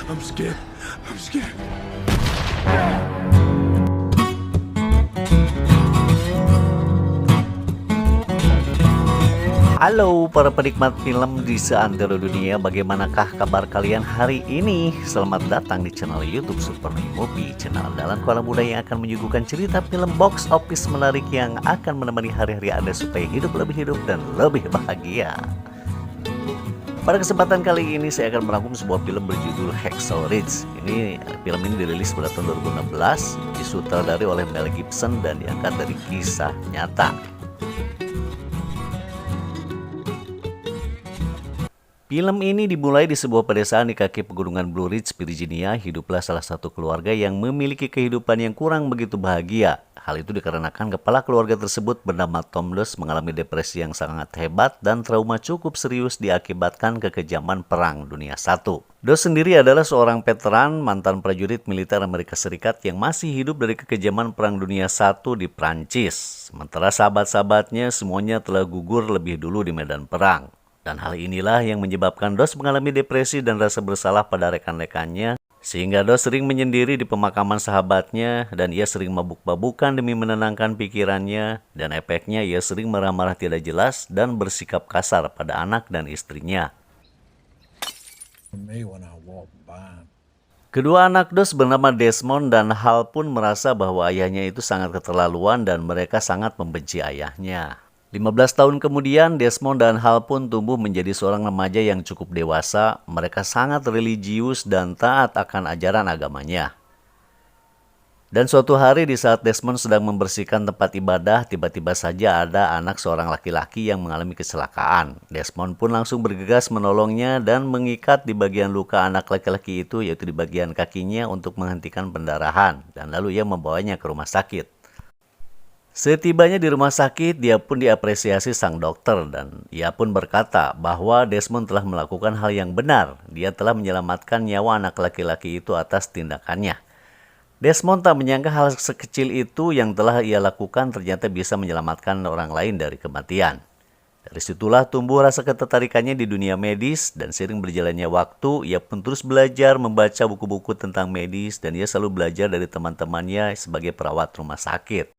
I'm scared. I'm scared. Halo para penikmat film di seantero dunia, bagaimanakah kabar kalian hari ini? Selamat datang di channel YouTube Super Movie, channel andalan kaula muda yang akan menyuguhkan cerita film box office menarik yang akan menemani hari-hari Anda supaya hidup dan lebih bahagia. Pada kesempatan kali ini saya akan merangkum sebuah film berjudul Hacksaw Ridge. Film ini dirilis pada tahun 2016, disutradari oleh Mel Gibson dan diangkat dari kisah nyata. Film ini dimulai di sebuah pedesaan di kaki pegunungan Blue Ridge, Virginia. Hiduplah salah satu keluarga yang memiliki kehidupan yang kurang begitu bahagia. Hal itu dikarenakan kepala keluarga tersebut bernama Tom Doss mengalami depresi yang sangat hebat dan trauma cukup serius diakibatkan kekejaman Perang Dunia I. Doss sendiri adalah seorang veteran mantan prajurit militer Amerika Serikat yang masih hidup dari kekejaman Perang Dunia I di Prancis. Sementara sahabat-sahabatnya semuanya telah gugur lebih dulu di medan perang. Dan hal inilah yang menyebabkan Doss mengalami depresi dan rasa bersalah pada rekan-rekannya, sehingga Doss sering menyendiri di pemakaman sahabatnya dan ia sering mabuk-mabukan demi menenangkan pikirannya, dan efeknya ia sering marah-marah tidak jelas dan bersikap kasar pada anak dan istrinya. Kedua anak Doss bernama Desmond dan Hal pun merasa bahwa ayahnya itu sangat keterlaluan dan mereka sangat membenci ayahnya. 15 tahun kemudian, Desmond dan Hal pun tumbuh menjadi seorang remaja yang cukup dewasa. Mereka sangat religius dan taat akan ajaran agamanya. Dan suatu hari di saat Desmond sedang membersihkan tempat ibadah, tiba-tiba saja ada anak seorang laki-laki yang mengalami kecelakaan. Desmond pun langsung bergegas menolongnya dan mengikat di bagian luka anak laki-laki itu, yaitu di bagian kakinya, untuk menghentikan pendarahan. Dan lalu ia membawanya ke rumah sakit. Setibanya di rumah sakit, dia pun diapresiasi sang dokter dan ia pun berkata bahwa Desmond telah melakukan hal yang benar. Dia telah menyelamatkan nyawa anak laki-laki itu atas tindakannya. Desmond tak menyangka hal sekecil itu yang telah ia lakukan ternyata bisa menyelamatkan orang lain dari kematian. Dari situlah tumbuh rasa ketertarikannya di dunia medis dan sering berjalannya waktu, ia pun terus belajar membaca buku-buku tentang medis dan ia selalu belajar dari teman-temannya sebagai perawat rumah sakit.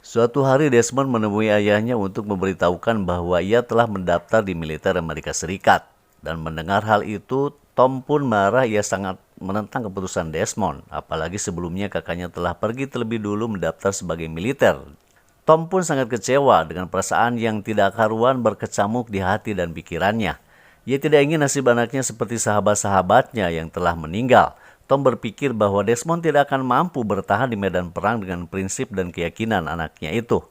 Suatu hari Desmond menemui ayahnya untuk memberitahukan bahwa ia telah mendaftar di militer Amerika Serikat. Dan mendengar hal itu, Tom pun marah. Ia sangat menentang keputusan Desmond. Apalagi sebelumnya kakaknya telah pergi terlebih dulu mendaftar sebagai militer. Tom pun sangat kecewa dengan perasaan yang tidak karuan berkecamuk di hati dan pikirannya. Ia tidak ingin nasib anaknya seperti sahabat-sahabatnya yang telah meninggal. Tom berpikir bahwa Desmond tidak akan mampu bertahan di medan perang dengan prinsip dan keyakinan anaknya itu.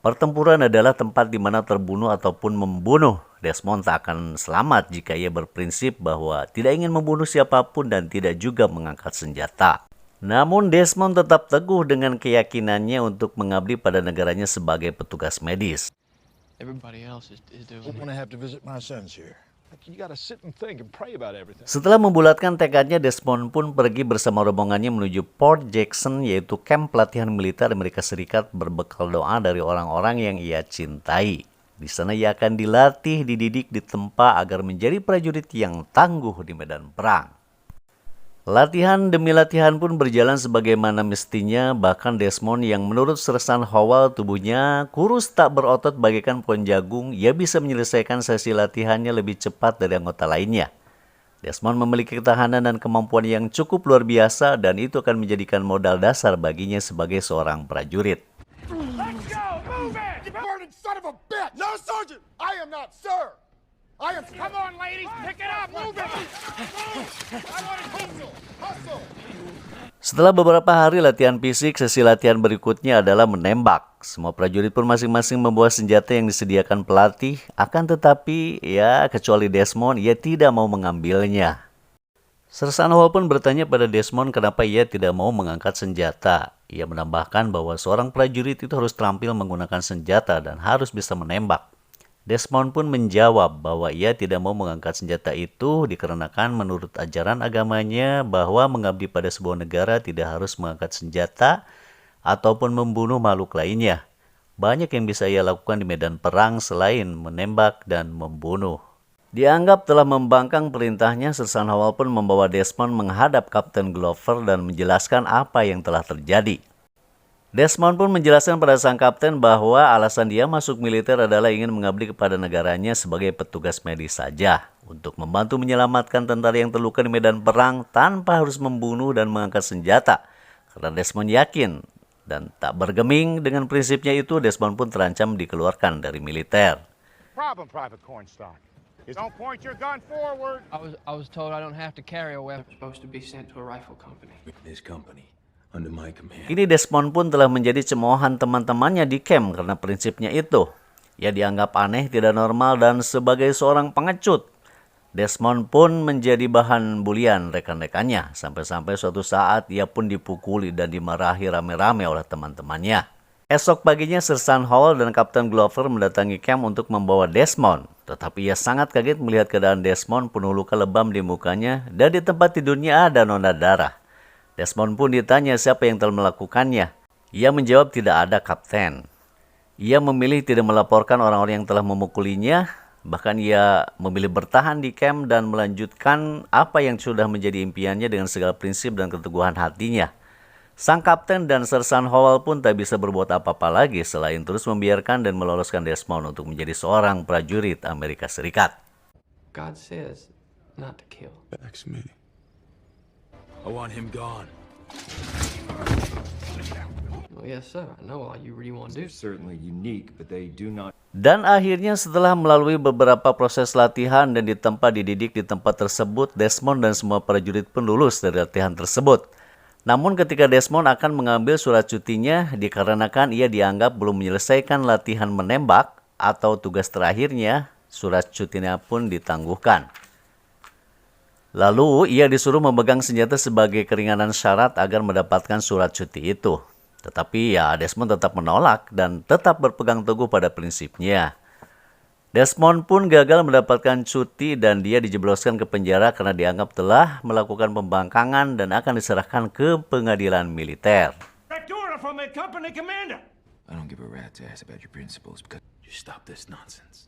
Pertempuran adalah tempat di mana terbunuh ataupun membunuh. Desmond tak akan selamat jika ia berprinsip bahwa tidak ingin membunuh siapapun dan tidak juga mengangkat senjata. Namun Desmond tetap teguh dengan keyakinannya untuk mengabdi pada negaranya sebagai petugas medis. Setelah membulatkan tekadnya, Desmond pun pergi bersama rombongannya menuju Fort Jackson, yaitu kamp pelatihan militer Amerika Serikat, berbekal doa dari orang-orang yang ia cintai. Di sana ia akan dilatih, dididik, ditempa agar menjadi prajurit yang tangguh di medan perang. Latihan demi latihan pun berjalan sebagaimana mestinya, bahkan Desmond yang menurut Sersan Howell tubuhnya kurus tak berotot bagaikan pohon jagung, ia bisa menyelesaikan sesi latihannya lebih cepat dari anggota lainnya. Desmond memiliki ketahanan dan kemampuan yang cukup luar biasa dan itu akan menjadikan modal dasar baginya sebagai seorang prajurit. Let's go! Move it! You burning son of a bitch! No, Sergeant! I am not, sir! I am... Come on, ladies! Pick it up! Move it! Move! I want to hustle! Hustle! Setelah beberapa hari latihan fisik, sesi latihan berikutnya adalah menembak. Semua prajurit pun masing-masing membawa senjata yang disediakan pelatih. Akan tetapi, kecuali Desmond, ia tidak mau mengambilnya. Sersan Howell pun bertanya pada Desmond kenapa ia tidak mau mengangkat senjata. Ia menambahkan bahwa seorang prajurit itu harus terampil menggunakan senjata dan harus bisa menembak. Desmond pun menjawab bahwa ia tidak mau mengangkat senjata itu dikarenakan menurut ajaran agamanya bahwa mengabdi pada sebuah negara tidak harus mengangkat senjata ataupun membunuh makhluk lainnya. Banyak yang bisa ia lakukan di medan perang selain menembak dan membunuh. Dianggap telah membangkang perintahnya, Sersan Howell pun membawa Desmond menghadap Kapten Glover dan menjelaskan apa yang telah terjadi. Desmond pun menjelaskan pada sang kapten bahwa alasan dia masuk militer adalah ingin mengabdi kepada negaranya sebagai petugas medis saja, untuk membantu menyelamatkan tentara yang terluka di medan perang tanpa harus membunuh dan mengangkat senjata. Karena Desmond yakin dan tak bergeming dengan prinsipnya itu, Desmond pun terancam dikeluarkan dari militer. Problem, Private Cornstalk. Don't point your gun forward. I was told I don't have to carry a weapon. I'm supposed to be sent to a rifle company. This company, under my command. Kini Desmond pun telah menjadi cemoohan teman-temannya di camp karena prinsipnya itu. Ia dianggap aneh, tidak normal, dan sebagai seorang pengecut. Desmond pun menjadi bahan bulian rekan-rekannya. Sampai-sampai suatu saat ia pun dipukuli dan dimarahi rame-rame oleh teman-temannya. Esok paginya Sersan Howell dan Kapten Glover mendatangi camp untuk membawa Desmond. Tetapi ia sangat kaget melihat keadaan Desmond penuh luka lebam di mukanya dan di tempat tidurnya ada noda darah. Desmond pun ditanya siapa yang telah melakukannya. Ia menjawab tidak ada, Kapten. Ia memilih tidak melaporkan orang-orang yang telah memukulinya. Bahkan ia memilih bertahan di camp dan melanjutkan apa yang sudah menjadi impiannya dengan segala prinsip dan keteguhan hatinya. Sang kapten dan Sersan Howell pun tak bisa berbuat apa-apa lagi selain terus membiarkan dan meloloskan Desmond untuk menjadi seorang prajurit Amerika Serikat. God says not to kill. Backs me. I want him gone. Well, yes, sir. I know all you really want to do. They're certainly unique, but they do not. Dan akhirnya setelah melalui beberapa proses latihan dan dididik di tempat tersebut, Desmond dan semua prajurit pun lulus dari latihan tersebut. Namun ketika Desmond akan mengambil surat cutinya, dikarenakan ia dianggap belum menyelesaikan latihan menembak atau tugas terakhirnya, surat cutinya pun ditangguhkan. Lalu ia disuruh memegang senjata sebagai keringanan syarat agar mendapatkan surat cuti itu. Tetapi ya Desmond tetap menolak dan tetap berpegang teguh pada prinsipnya. Desmond pun gagal mendapatkan cuti dan dia dijebloskan ke penjara karena dianggap telah melakukan pembangkangan dan akan diserahkan ke pengadilan militer. Direct order from the company commander. I don't give a rat's ass about your principles because you stop this nonsense.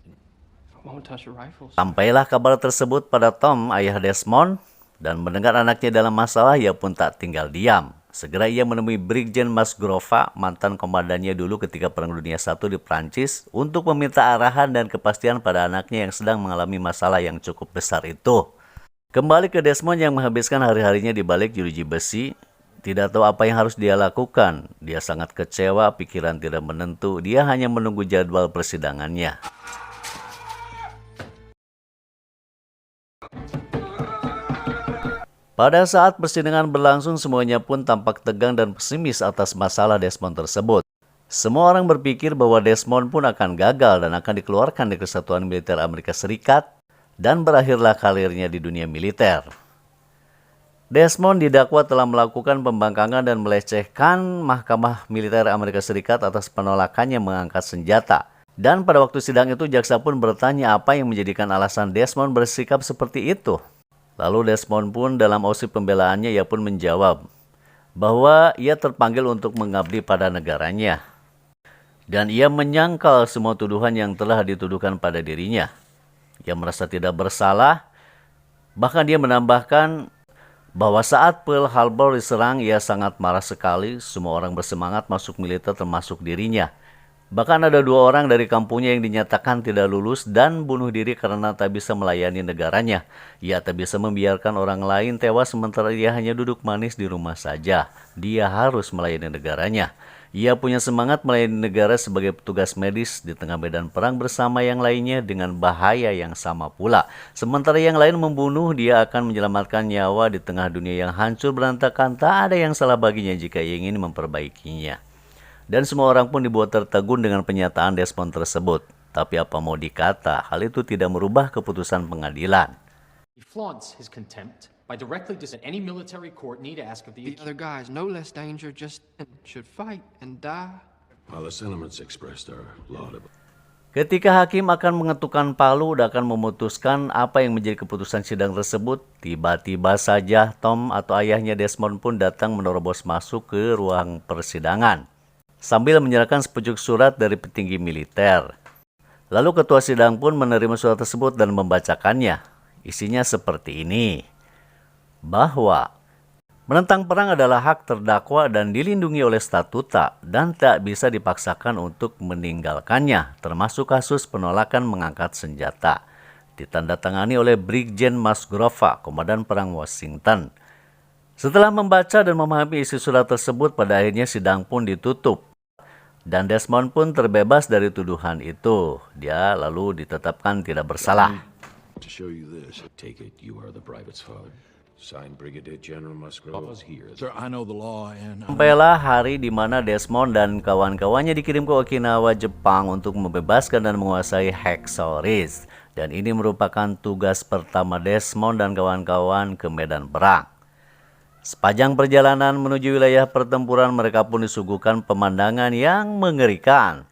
I won't touch a rifle. Sampailah kabar tersebut pada Tom, ayah Desmond, dan mendengar anaknya dalam masalah, ia pun tak tinggal diam. Segera ia menemui Brigjen Musgrove, mantan komandannya dulu ketika Perang Dunia I di Prancis, untuk meminta arahan dan kepastian pada anaknya yang sedang mengalami masalah yang cukup besar itu. Kembali ke Desmond yang menghabiskan hari-harinya di balik jeruji besi, tidak tahu apa yang harus dia lakukan. Dia sangat kecewa, pikiran tidak menentu, dia hanya menunggu jadwal persidangannya. Pada saat persidangan berlangsung, semuanya pun tampak tegang dan pesimis atas masalah Desmond tersebut. Semua orang berpikir bahwa Desmond pun akan gagal dan akan dikeluarkan dari Kesatuan Militer Amerika Serikat dan berakhirlah karirnya di dunia militer. Desmond didakwa telah melakukan pembangkangan dan melecehkan Mahkamah Militer Amerika Serikat atas penolakannya mengangkat senjata. Dan pada waktu sidang itu, jaksa pun bertanya apa yang menjadikan alasan Desmond bersikap seperti itu. Lalu Desmond pun dalam audisi pembelaannya ia pun menjawab bahwa ia terpanggil untuk mengabdi pada negaranya. Dan ia menyangkal semua tuduhan yang telah dituduhkan pada dirinya. Ia merasa tidak bersalah, bahkan dia menambahkan bahwa saat Pearl Harbor diserang ia sangat marah sekali, semua orang bersemangat masuk militer termasuk dirinya. Bahkan ada 2 orang dari kampungnya yang dinyatakan tidak lulus dan bunuh diri karena tak bisa melayani negaranya. Ia tak bisa membiarkan orang lain tewas sementara ia hanya duduk manis di rumah saja. Dia harus melayani negaranya. Ia punya semangat melayani negara sebagai petugas medis di tengah medan perang bersama yang lainnya dengan bahaya yang sama pula. Sementara yang lain membunuh, dia akan menyelamatkan nyawa di tengah dunia yang hancur berantakan. Tak ada yang salah baginya jika ia ingin memperbaikinya. Dan semua orang pun dibuat tertegun dengan pernyataan Desmond tersebut. Tapi apa mau dikata, hal itu tidak merubah keputusan pengadilan. He flaunts his contempt by directly dissent. Any military court need ask of The other guys, no less danger, just should fight and die. While the sentiments expressed are laudable. Ketika hakim akan mengetukkan palu dan akan memutuskan apa yang menjadi keputusan sidang tersebut, tiba-tiba saja Tom atau ayahnya Desmond pun datang menerobos masuk ke ruang persidangan. sambil menyerahkan sepucuk surat dari petinggi militer. Lalu ketua sidang pun menerima surat tersebut dan membacakannya. Isinya seperti ini, bahwa menentang perang adalah hak terdakwa dan dilindungi oleh statuta dan tak bisa dipaksakan untuk meninggalkannya, termasuk kasus penolakan mengangkat senjata. Ditandatangani oleh Brigjen Musgrove, Komandan Perang Washington. Setelah membaca dan memahami isi surat tersebut, pada akhirnya sidang pun ditutup. Dan Desmond pun terbebas dari tuduhan itu. Dia lalu ditetapkan tidak bersalah. To show you this. Take it, you are the private's father. Signed Brigadier General Musgrove. Here. Sir, I know the law and Sampailah hari di mana Desmond dan kawan-kawannya dikirim ke Okinawa, Jepang untuk membebaskan dan menguasai Hacksaw Ridge. Dan ini merupakan tugas pertama Desmond dan kawan-kawan ke medan perang. Sepanjang perjalanan menuju wilayah pertempuran, mereka pun disuguhkan pemandangan yang mengerikan.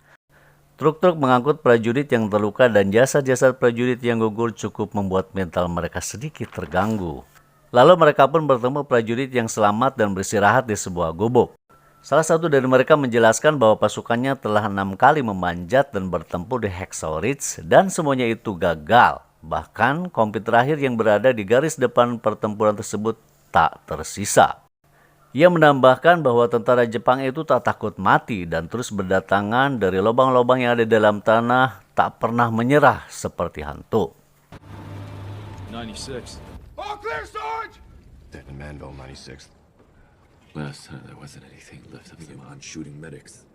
Truk-truk mengangkut prajurit yang terluka dan jasad-jasad prajurit yang gugur cukup membuat mental mereka sedikit terganggu. Lalu mereka pun bertemu prajurit yang selamat dan beristirahat di sebuah gubuk. Salah satu dari mereka menjelaskan bahwa pasukannya telah 6 kali memanjat dan bertempur di Hacksaw Ridge dan semuanya itu gagal. Bahkan komplit terakhir yang berada di garis depan pertempuran tersebut tak tersisa. Ia menambahkan bahwa tentara Jepang itu tak takut mati dan terus berdatangan dari lubang-lubang yang ada di dalam tanah, tak pernah menyerah seperti hantu. 96. All clear, Sarge! Dead in Manville, 96th. Last time there wasn't anything left of them. Come on, shooting medics.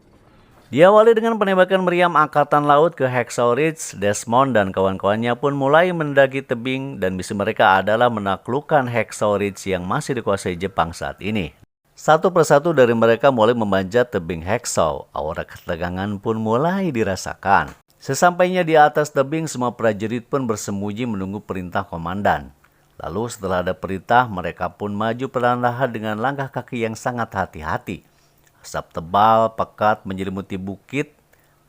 Diawali dengan penembakan meriam Angkatan Laut ke Hacksaw Ridge, Desmond dan kawan-kawannya pun mulai mendaki tebing dan misi mereka adalah menaklukkan Hacksaw Ridge yang masih dikuasai Jepang saat ini. Satu persatu dari mereka mulai memanjat tebing Hacksaw. Aura ketegangan pun mulai dirasakan. Sesampainya di atas tebing, semua prajurit pun bersembunyi menunggu perintah komandan. Lalu setelah ada perintah, mereka pun maju perlahan-lahan dengan langkah kaki yang sangat hati-hati. Asap tebal, pekat menyelimuti bukit.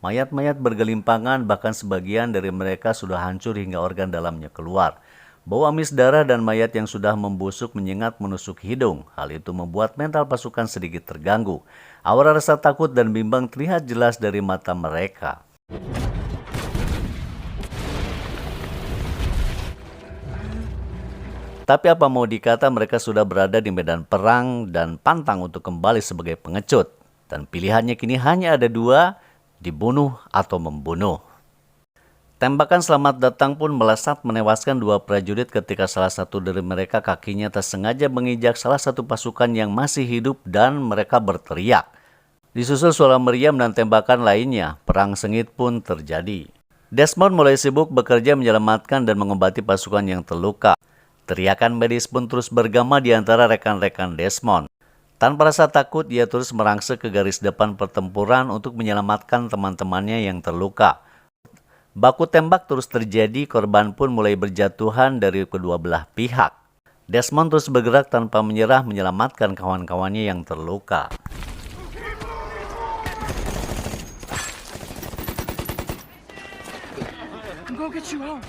Mayat-mayat bergelimpangan, bahkan sebagian dari mereka sudah hancur hingga organ dalamnya keluar. Bau amis darah dan mayat yang sudah membusuk menyengat menusuk hidung. Hal itu membuat mental pasukan sedikit terganggu. Aura rasa takut dan bimbang terlihat jelas dari mata mereka. Tapi apa mau dikata, mereka sudah berada di medan perang dan pantang untuk kembali sebagai pengecut. Dan pilihannya kini hanya ada dua, dibunuh atau membunuh. Tembakan selamat datang pun melesat menewaskan dua prajurit ketika salah satu dari mereka kakinya tersengaja menginjak salah satu pasukan yang masih hidup dan mereka berteriak. Disusul suara meriam dan tembakan lainnya, perang sengit pun terjadi. Desmond mulai sibuk bekerja menyelamatkan dan mengobati pasukan yang terluka. Teriakan medis pun terus bergema di antara rekan-rekan Desmond. Tanpa rasa takut, ia terus merangsek ke garis depan pertempuran untuk menyelamatkan teman-temannya yang terluka. Baku tembak terus terjadi, korban pun mulai berjatuhan dari kedua belah pihak. Desmond terus bergerak tanpa menyerah menyelamatkan kawan-kawannya yang terluka. Go get you home.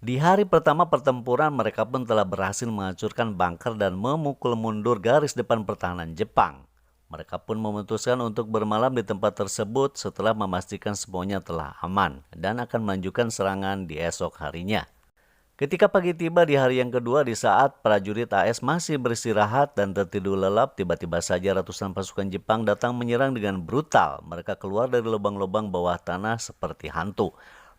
Di hari pertama pertempuran, mereka pun telah berhasil menghancurkan bunker dan memukul mundur garis depan pertahanan Jepang. Mereka pun memutuskan untuk bermalam di tempat tersebut setelah memastikan semuanya telah aman dan akan melanjutkan serangan di esok harinya. Ketika pagi tiba di hari yang kedua, di saat prajurit AS masih beristirahat dan tertidur lelap, tiba-tiba saja ratusan pasukan Jepang datang menyerang dengan brutal. Mereka keluar dari lubang-lubang bawah tanah seperti hantu.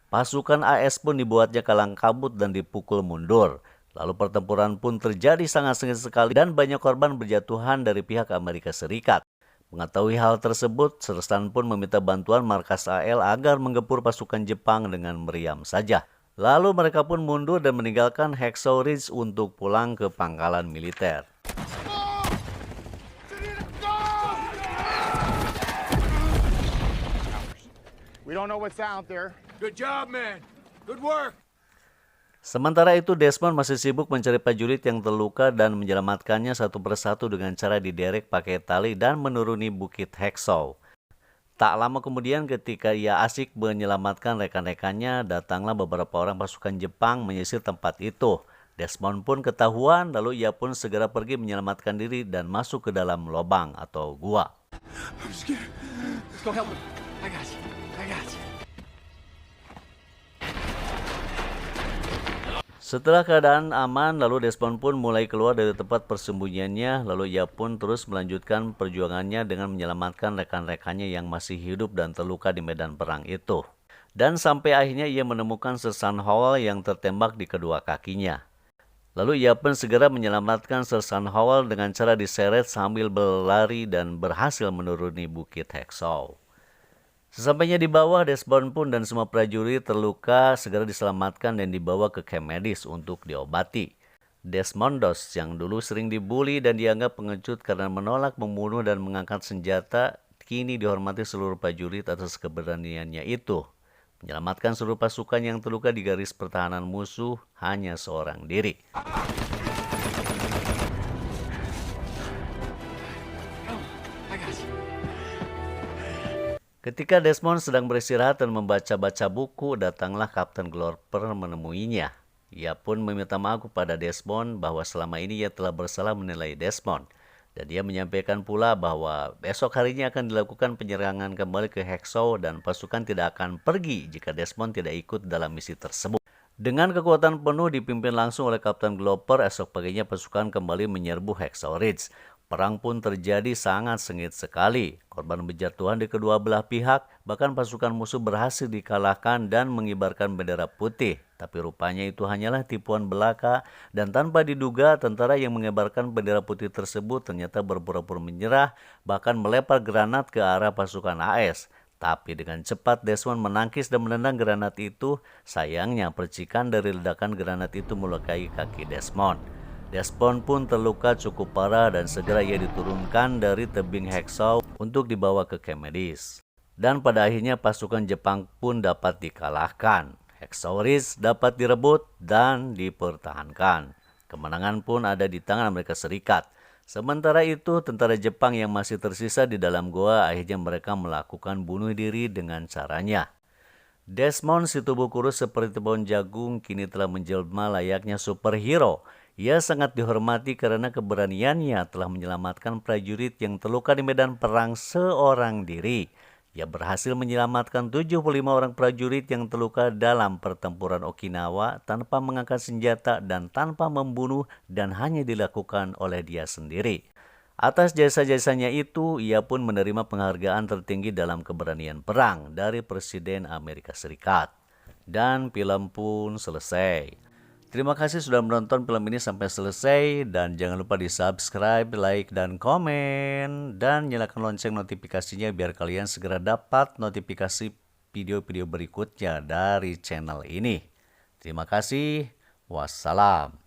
Pasukan AS pun dibuatnya kalang kabut dan dipukul mundur. Lalu pertempuran pun terjadi sangat sengit sekali dan banyak korban berjatuhan dari pihak Amerika Serikat. Mengetahui hal tersebut, Serstan pun meminta bantuan markas AL agar menggempur pasukan Jepang dengan meriam saja. Lalu mereka pun mundur dan meninggalkan Hacksaw Ridge untuk pulang ke pangkalan militer. We don't know what's out there. good job, man. Good work. Sementara itu, Desmond masih sibuk mencari prajurit yang terluka dan menyelamatkannya satu persatu dengan cara diderek pakai tali dan menuruni bukit Hacksaw. Tak lama kemudian ketika ia asik menyelamatkan rekan-rekannya, datanglah beberapa orang pasukan Jepang menyisir tempat itu. Desmond pun ketahuan, lalu ia pun segera pergi menyelamatkan diri dan masuk ke dalam lubang atau gua. Let's go help him. I got you. I got you. Setelah keadaan aman, lalu Desmond pun mulai keluar dari tempat persembunyiannya, lalu ia pun terus melanjutkan perjuangannya dengan menyelamatkan rekan-rekannya yang masih hidup dan terluka di medan perang itu. Dan sampai akhirnya ia menemukan Sir San Howell yang tertembak di kedua kakinya. Lalu ia pun segera menyelamatkan Sir San Howell dengan cara diseret sambil berlari dan berhasil menuruni Bukit Hacksaw. Sesampainya di bawah, Desmond pun dan semua prajurit terluka segera diselamatkan dan dibawa ke kamp medis untuk diobati. Desmond Doss yang dulu sering dibully dan dianggap pengecut karena menolak membunuh dan mengangkat senjata, kini dihormati seluruh prajurit atas keberaniannya itu. Menyelamatkan seluruh pasukan yang terluka di garis pertahanan musuh hanya seorang diri. Ketika Desmond sedang beristirahat dan membaca-baca buku, datanglah Kapten Glorper menemuinya. Ia pun meminta maaf kepada Desmond bahwa selama ini ia telah bersalah menilai Desmond. Dan dia menyampaikan pula bahwa besok harinya akan dilakukan penyerangan kembali ke Hacksaw dan pasukan tidak akan pergi jika Desmond tidak ikut dalam misi tersebut. Dengan kekuatan penuh dipimpin langsung oleh Kapten Glorper, esok paginya pasukan kembali menyerbu Hacksaw Ridge. Perang pun terjadi sangat sengit sekali. Korban berjatuhan di kedua belah pihak, bahkan pasukan musuh berhasil dikalahkan dan mengibarkan bendera putih. Tapi rupanya itu hanyalah tipuan belaka dan tanpa diduga tentara yang mengibarkan bendera putih tersebut ternyata berpura-pura menyerah, bahkan melempar granat ke arah pasukan AS. Tapi dengan cepat Desmond menangkis dan menendang granat itu. Sayangnya percikan dari ledakan granat itu melukai kaki Desmond. Desmond pun terluka cukup parah dan segera ia diturunkan dari tebing Hacksaw untuk dibawa ke kamp medis. Dan pada akhirnya pasukan Jepang pun dapat dikalahkan. Hacksaw Ridge dapat direbut dan dipertahankan. Kemenangan pun ada di tangan Amerika Serikat. Sementara itu, tentara Jepang yang masih tersisa di dalam goa akhirnya mereka melakukan bunuh diri dengan caranya. Desmond, si tubuh kurus seperti pohon jagung, kini telah menjelma layaknya superhero. Ia sangat dihormati karena keberaniannya telah menyelamatkan prajurit yang terluka di medan perang seorang diri. Ia berhasil menyelamatkan 75 orang prajurit yang terluka dalam pertempuran Okinawa tanpa mengangkat senjata dan tanpa membunuh dan hanya dilakukan oleh dia sendiri. Atas jasa-jasanya itu, ia pun menerima penghargaan tertinggi dalam keberanian perang dari Presiden Amerika Serikat. Dan film pun selesai. Terima kasih sudah menonton film ini sampai selesai dan jangan lupa di subscribe, like, dan komen. Dan nyalakan lonceng notifikasinya biar kalian segera dapat notifikasi video-video berikutnya dari channel ini. Terima kasih. Wassalam.